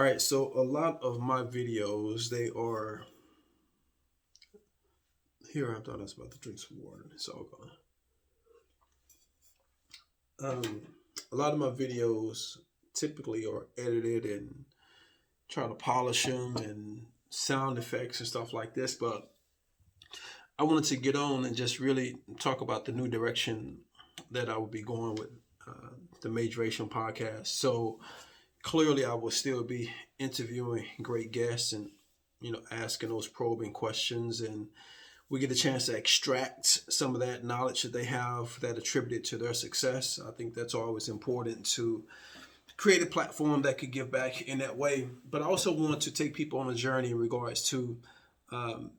All right, so a lot of my videos, they are here. I thought I was about to drink some water. It's all gone. A lot of my videos typically are edited and try to polish them and sound effects and stuff like this. But I wanted to get on and just really talk about the new direction that I will be going with the Majorvation podcast. So clearly, I will still be interviewing great guests and asking those probing questions, and we get a chance to extract some of that knowledge that they have that attributed to their success. I think that's always important to create a platform that could give back in that way. But I also want to take people on a journey in regards to um,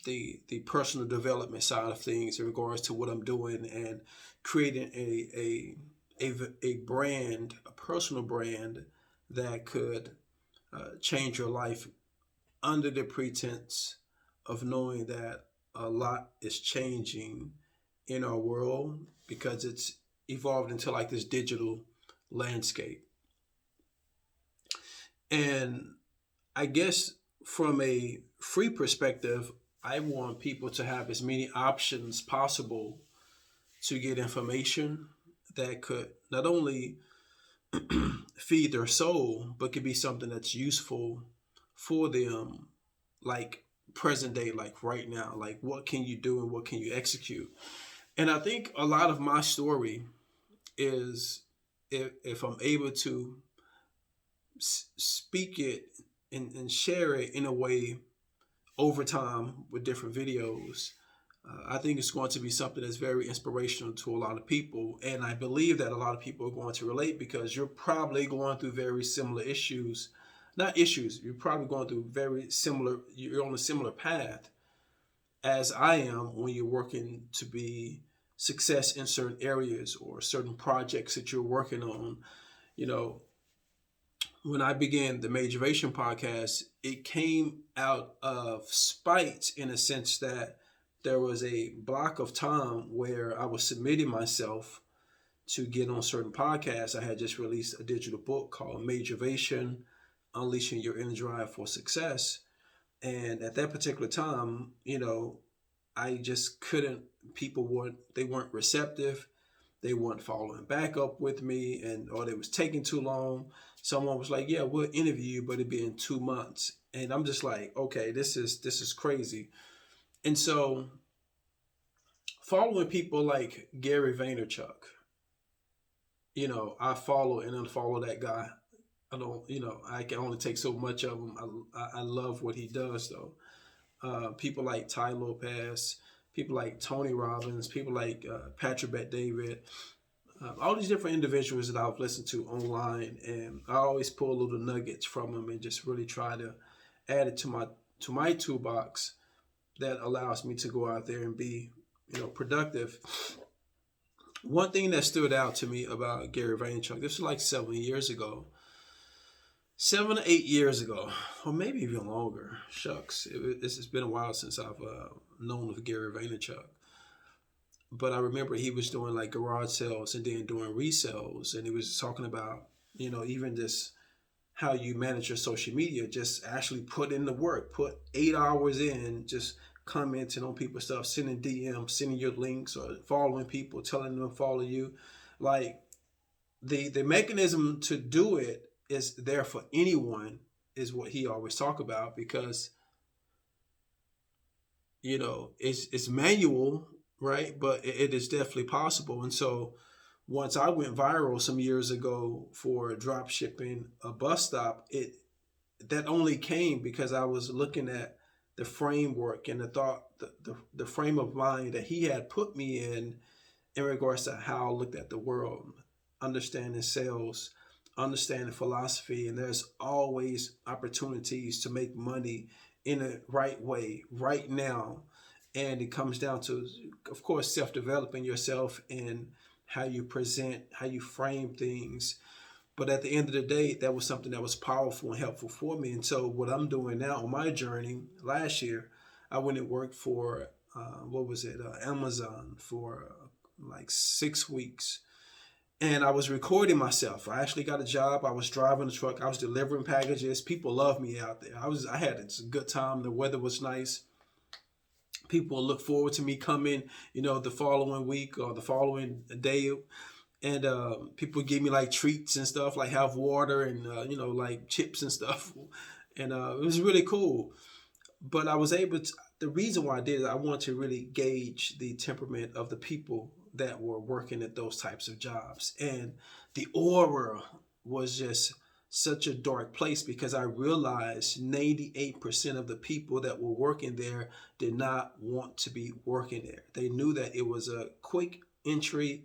the personal development side of things in regards to what I'm doing and creating a brand, a personal brand that could change your life under the pretense of knowing that a lot is changing in our world because it's evolved into like this digital landscape. And I guess from a free perspective, I want people to have as many options possible to get information that could not only feed their soul, but could be something that's useful for them, like present day, like right now. Like, what can you do and what can you execute? And I think a lot of my story is if I'm able to speak it and share it in a way over time with different videos, I think it's going to be something that's very inspirational to a lot of people. And I believe that a lot of people are going to relate because you're probably going through very similar issues. Not issues, you're probably going through very similar, you're on a similar path as I am when you're working to be success in certain areas or certain projects that you're working on. You know, when I began the Majorvation podcast, it came out of spite in a sense that there was a block of time where I was submitting myself to get on certain podcasts. I had just released a digital book called Majorvation, Unleashing Your Inner Drive for Success. And at that particular time, I just couldn't, they weren't receptive. They weren't following back up with me, or they was taking too long. Someone was like, "Yeah, we'll interview you, but it'll be in 2 months." And I'm just like, "Okay, this is crazy." And so, following people like Gary Vaynerchuk, I follow and unfollow that guy. I don't, I can only take so much of him. I love what he does though. People like Ty Lopez, people like Tony Robbins, people like Patrick Bet David, all these different individuals that I've listened to online, and I always pull little nuggets from them and just really try to add it to my toolbox that allows me to go out there and be, productive. One thing that stood out to me about Gary Vaynerchuk, this was like 7 years ago, 7 to 8 years ago, or maybe even longer. Shucks, it's been a while since I've known of Gary Vaynerchuk. But I remember he was doing like garage sales and then doing resales, and he was talking about, even this how you manage your social media, just actually put in the work, put 8 hours in, just commenting on people's stuff, sending DMs, sending your links, or following people, telling them to follow you. Like the mechanism to do it is there for anyone, is what he always talk about, because it's manual, right? But it is definitely possible. And so once I went viral some years ago for drop shipping a bus stop, it that only came because I was looking at the framework and the thought, the frame of mind that he had put me in regards to how I looked at the world, understanding sales, understanding philosophy, and there's always opportunities to make money in a right way, right now. And it comes down to, of course, self-developing yourself and how you present, how you frame things. But at the end of the day, that was something that was powerful and helpful for me. And so what I'm doing now on my journey, last year, I went and worked for, Amazon for like 6 weeks. and I was recording myself. I actually got a job. I was driving the truck. I was delivering packages. People loved me out there. I had a good time. The weather was nice. People look forward to me coming, the following week or the following day, and people give me like treats and stuff, like have water and like chips and stuff, and it was really cool. But I was able to. The reason why I did it, I wanted to really gauge the temperament of the people that were working at those types of jobs, and the aura was just such a dark place because I realized 98% of the people that were working there did not want to be working there. They knew that it was a quick entry.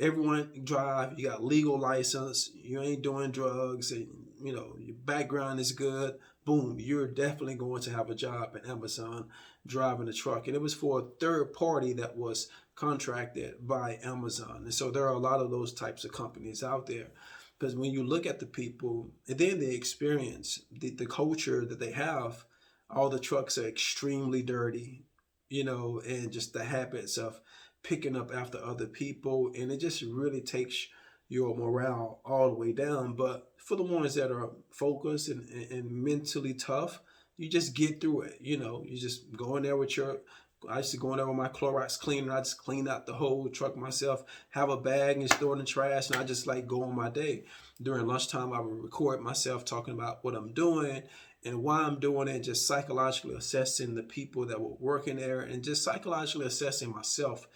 Everyone drive, you got legal license, you ain't doing drugs, and your background is good. Boom, you're definitely going to have a job at Amazon driving a truck. And it was for a third party that was contracted by Amazon. And so there are a lot of those types of companies out there. Because when you look at the people and then the experience, the culture that they have, all the trucks are extremely dirty, and just the habits of picking up after other people, and it just really takes your morale all the way down. But for the ones that are focused and mentally tough, you just get through it. You just go in there with your. I used to go in there with my Clorox cleaner. I just clean out the whole truck myself, have a bag and store it in the trash, and I just like go on my day. During lunchtime, I would record myself talking about what I'm doing and why I'm doing it, just psychologically assessing the people that were working there and just psychologically assessing myself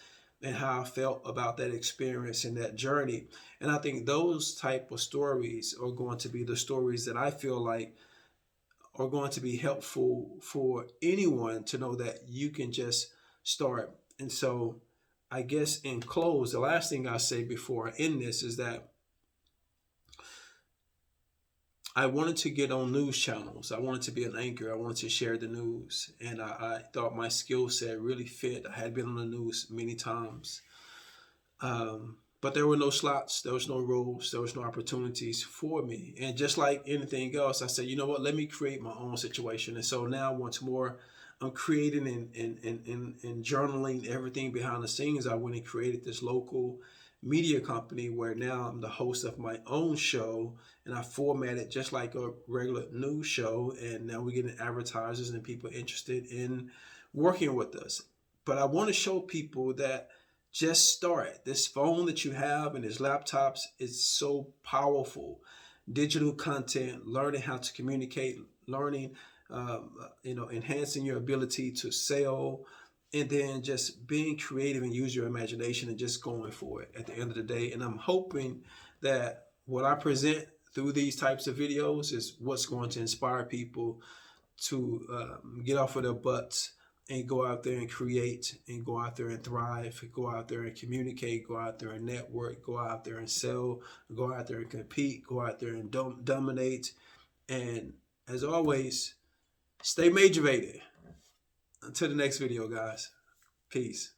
and how I felt about that experience and that journey. And I think those type of stories are going to be the stories that I feel like are going to be helpful for anyone to know that you can just start. And so I guess in close, the last thing I say before I end this is that I wanted to get on news channels. I wanted to be an anchor. I wanted to share the news. And I thought my skill set really fit. I had been on the news many times. But there were no slots, there was no roles, there was no opportunities for me. And just like anything else, I said, you know what, let me create my own situation. And so now once more, I'm creating and journaling everything behind the scenes. I went and created this local media company where now I'm the host of my own show, and I format it just like a regular news show. And now we're getting advertisers and people interested in working with us. But I want to show people that just start. This phone that you have and these laptops is so powerful. Digital content, learning how to communicate, learning, enhancing your ability to sell, and then just being creative and use your imagination and just going for it at the end of the day. And I'm hoping that what I present through these types of videos is what's going to inspire people to get off of their butts and go out there and create and go out there and thrive, go out there and communicate, go out there and network, go out there and sell, go out there and compete, go out there and dominate. And as always, stay majorvated. Until the next video, guys. Peace.